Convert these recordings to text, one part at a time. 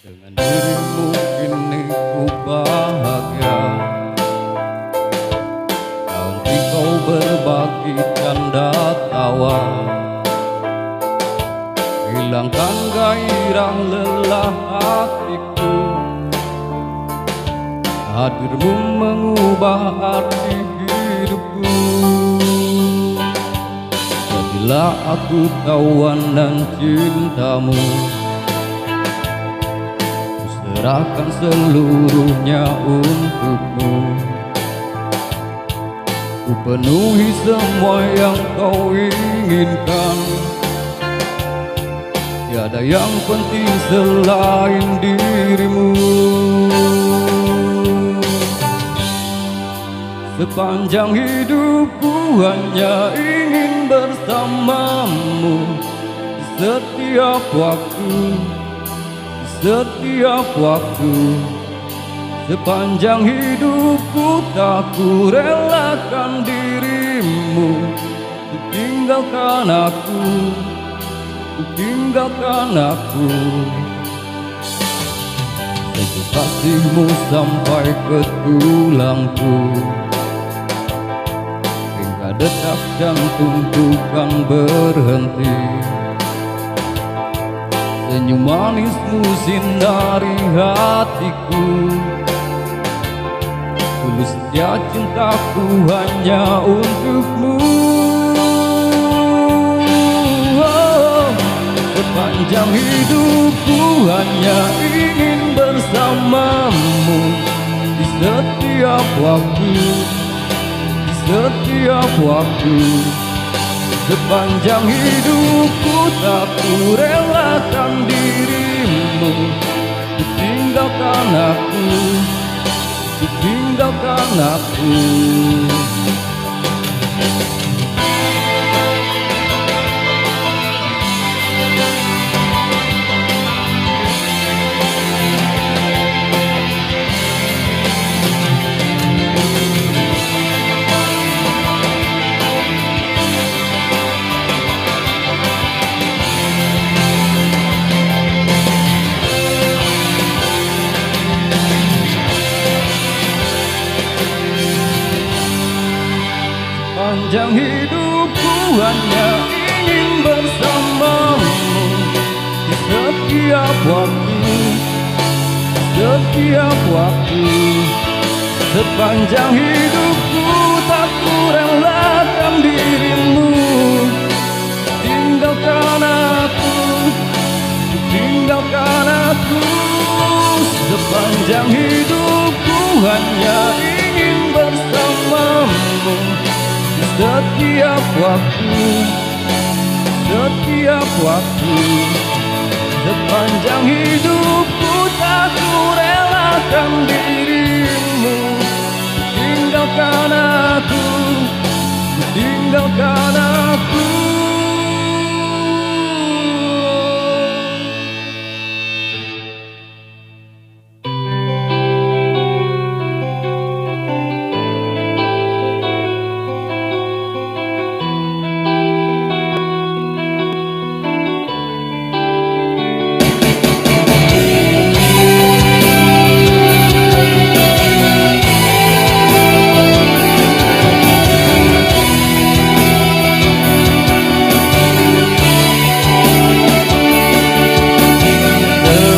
Dengan dirimu kini ku bahagia. Nanti kau berbagi canda tawa, hilangkan gairah lelah hatiku. Hadirmu mengubah arti hidupku. Jadilah aku tawanan cintamu, ku serahkan seluruhnya untukmu. Ku penuhi semua yang kau inginkan. Tiada yang penting selain dirimu. Sepanjang hidupku hanya ingin bersamamu. Di setiap waktu, di setiap waktu. Sepanjang hidupku tak ku relakan dirimu. Ku tinggalkan aku, ku tinggalkan aku. Sejuk kasihmu sampai ke tulangku, hingga detak jantungku kan berhenti. Senyum manismu sinari hatiku. Tulus setia cintaku hanya untukmu. Sepanjang hidupku hanya ingin bersamamu. Di setiap waktu, di setiap waktu. Sepanjang hidupku tak ku relakan dirimu. Ku tinggalkan aku, ku tinggalkan aku. Sepanjang hidupku hanya ingin bersamamu. Di setiap waktu, setiap waktu. Sepanjang hidupku tak ku relakan dirimu. Tinggalkan aku, tinggalkan aku. Sepanjang hidupku hanya ingin bersamamu. Setiap waktu, setiap waktu. Sepanjang hidupku tak ku relakan dirimu. Tinggalkan aku, tinggalkan aku.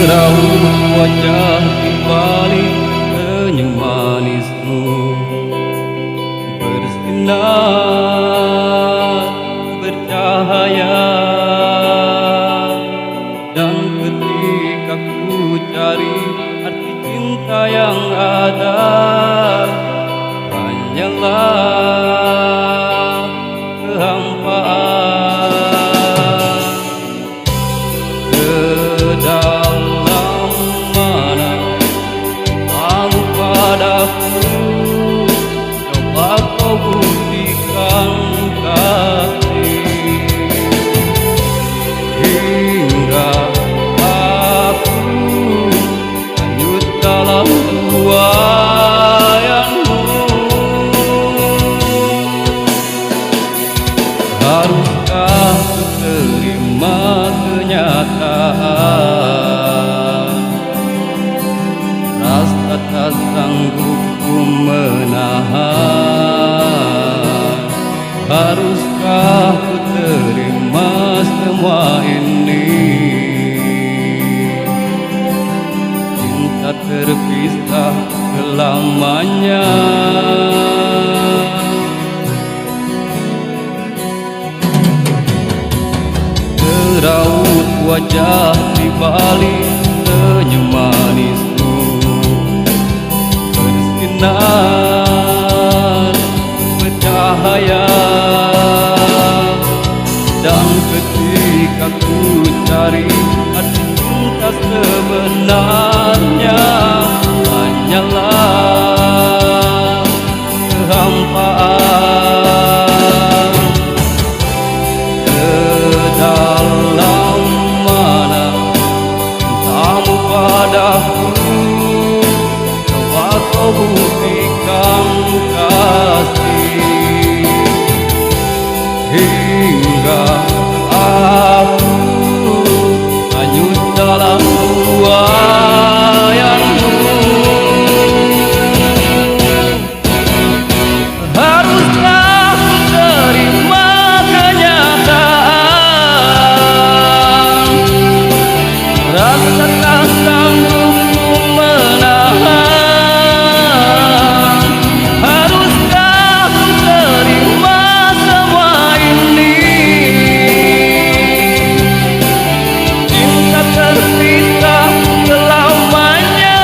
Raut wajah kembali, senyum manismu bersinar bercahaya. Dan ketika ku cari arti cinta yang ada, hanyalah kehampaan. Dalam mana tahu padaku, coba kau buktikan kasih. Hingga aku hanyut dalam buayanmu. Haruskah ku terima kenyataan menahan. Haruskah ku terima semua ini? Cinta terpisah selamanya. Raut wajah di balik senyum manismu, bersinar bercahaya. Dan ketika ku cari arti cinta sebenarnya, hanyalah kehampaan. Dalam mana cintamu padaku, coba kau buktikan kasih, hingga aku hanyut dalam buayanmu. Haruskah ku terima rasa tak sanggup ku menahan? Haruskah ku terima semua ini? Cinta terpisah selamanya.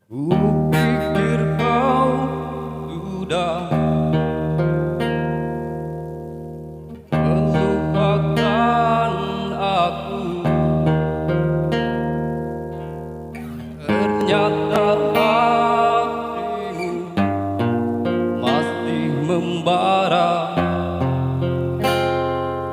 Kupikir kau sudah melupakan aku, ternyata hatimu masih membara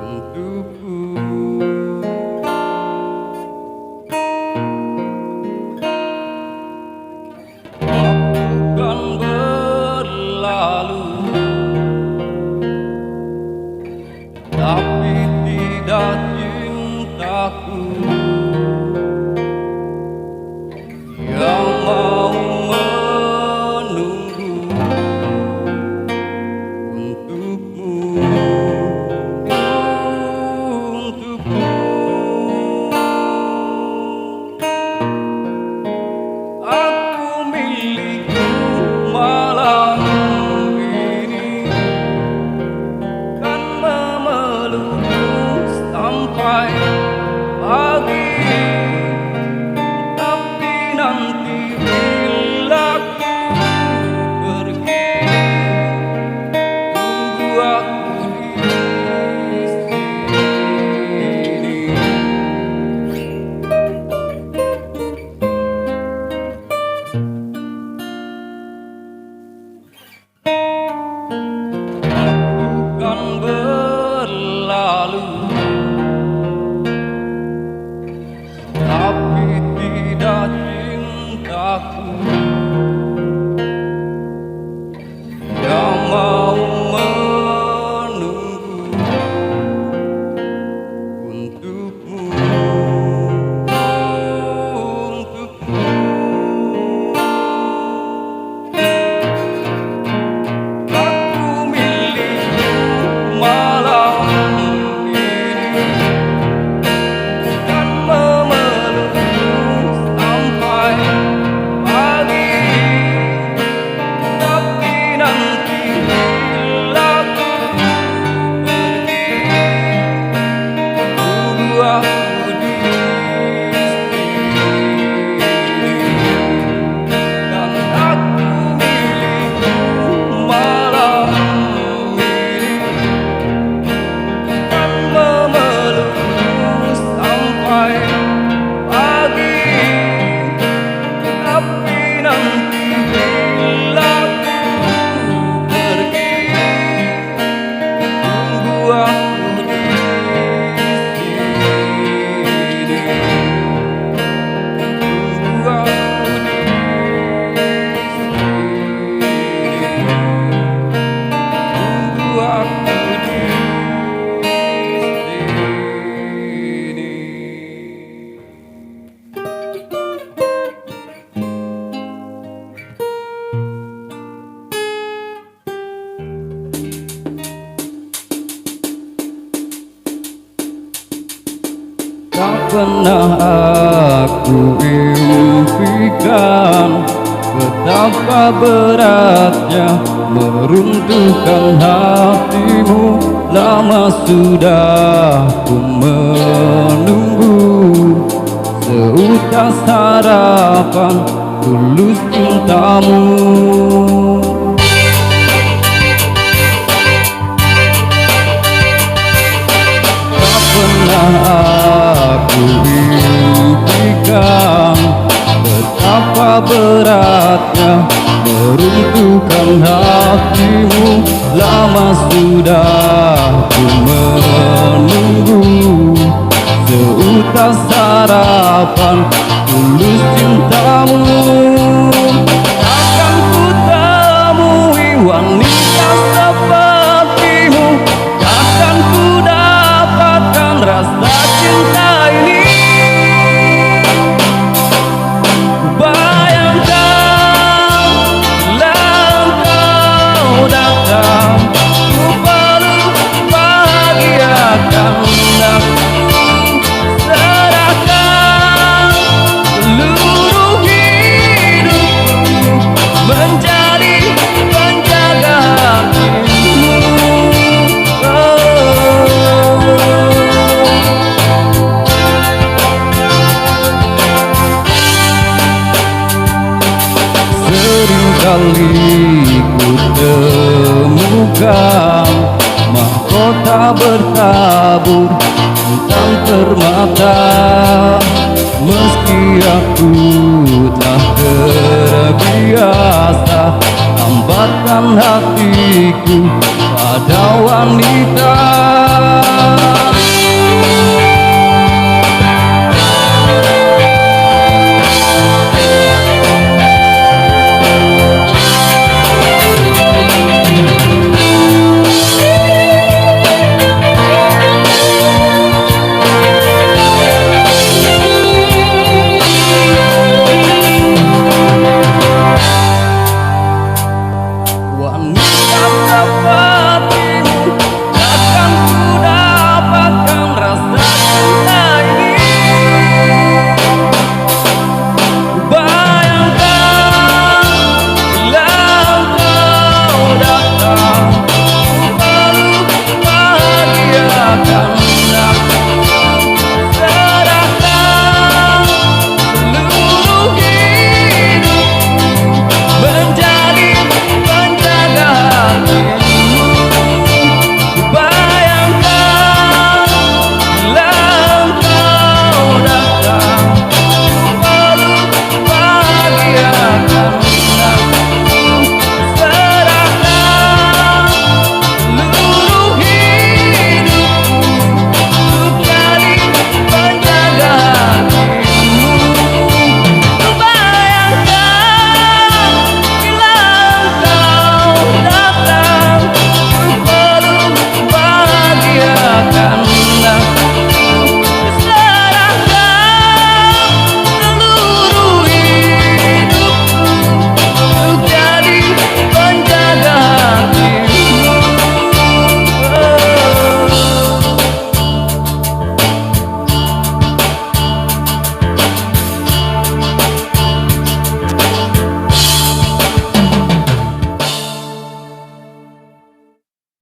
untukku. Tapi tidak cintaku yang mau bila ku pergi, tunggu aku di sini. Bukan berlalu, tapi tidak cintaku yang mau menunggu untukmu, untukmu. Aku milik malam ini dan memelukmu sampai pagi. Tapi nanti bila ku pergi, tunggu aku di sini. Dan aku milikmu malam ini dan memelukmu sampai pagi. Tapi nanti bila ku pergi, tunggu aku di sini. Tunggu aku di sini. Tunggu aku di sini. Tak pernah aku impikan betapa beratnya meruntuhkan hatimu. Lama sudah ku menunggu seutas harapan tulus cintamu. Tak pernah aku impikan betapa beratnya meruntuhkan hatimu. Lama sudah ku menunggu seutas harapan tulus cintamu. Takkan ku temui wanita sepertimu, takkan ku dapatkan rasa cinta ini. Bayangkan bila engkau datang, ku peluk bahagiakan aku, serahkan seluruh hidupku menjadi penjaga hatimu. Seringkali ku temukan mahkota bertabur bintang permata. Meski aku telah terbiasa lambatkan hatiku pada wanita.